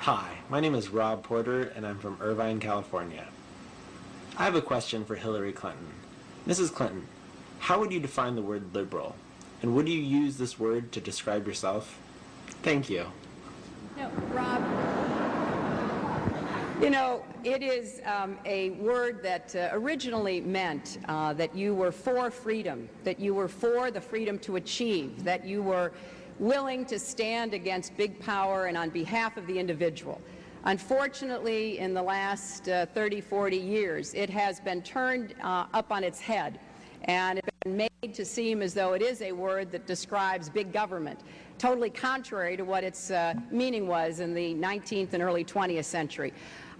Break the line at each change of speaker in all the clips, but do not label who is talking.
Hi, my name is Rob Porter, and I'm from Irvine, California. I have a question for Hillary Clinton. Mrs. Clinton, how would you define the word liberal? And would you use this word to describe yourself? Thank you.
No, Rob, it is a word that originally meant that you were for freedom, that you were for the freedom to achieve, that you were willing to stand against big power and on behalf of the individual. Unfortunately, in the last 30, 40 years, it has been turned up on its head, and it's been made to seem as though it is a word that describes big government, totally contrary to what its meaning was in the 19th and early 20th century.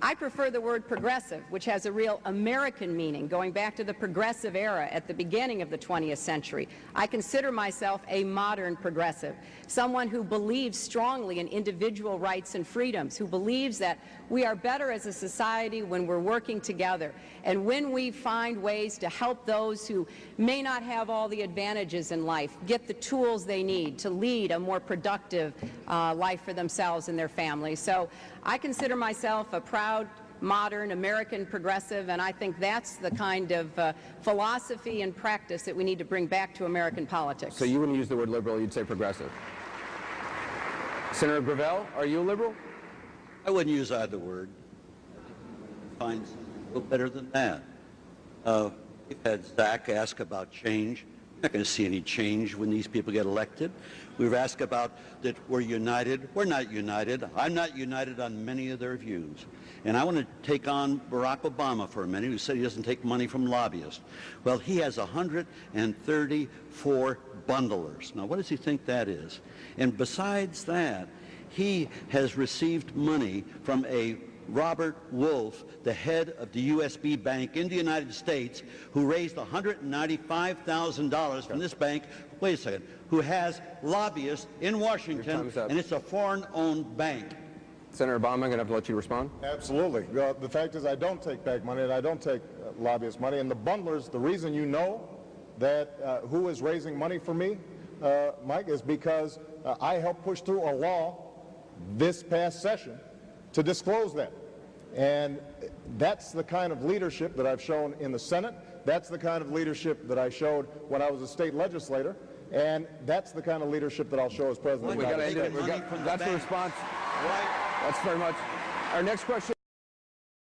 I prefer the word progressive, which has a real American meaning, going back to the progressive era at the beginning of the 20th century. I consider myself a modern progressive, someone who believes strongly in individual rights and freedoms, who believes that we are better as a society when we're working together, and when we find ways to help those who may not have all the advantages in life get the tools they need to lead a more productive life for themselves and their families. So I consider myself a proud, modern American progressive, and I think that's the kind of philosophy and practice that we need to bring back to American politics.
So you wouldn't use the word liberal, you'd say progressive. Senator Gravel, are you a liberal?
I wouldn't use either word. Find a little better than that. We've had Zach ask about change. You're not going to see any change when these people get elected. We've asked about that we're united. We're not united. I'm not united on many of their views. And I want to take on Barack Obama for a minute, who said he doesn't take money from lobbyists. Well, he has 134 bundlers. Now, what does he think that is? And besides that, he has received money from a Robert Wolf, the head of the USB Bank in the United States, who raised $195,000 from this bank, wait a second, who has lobbyists in Washington, and it's a foreign-owned bank.
Senator Obama, I'm going to have to let you respond.
Absolutely. The fact is I don't take back money, and I don't take lobbyist money. And the bundlers, the reason you know that who is raising money for me, Mike, is because I helped push through a law this past session to disclose that. And that's the kind of leadership that I've shown in the Senate. That's the kind of leadership that I showed when I was a state legislator. And that's the kind of leadership that I'll show as president.
That's the response. That's very much. Our next question.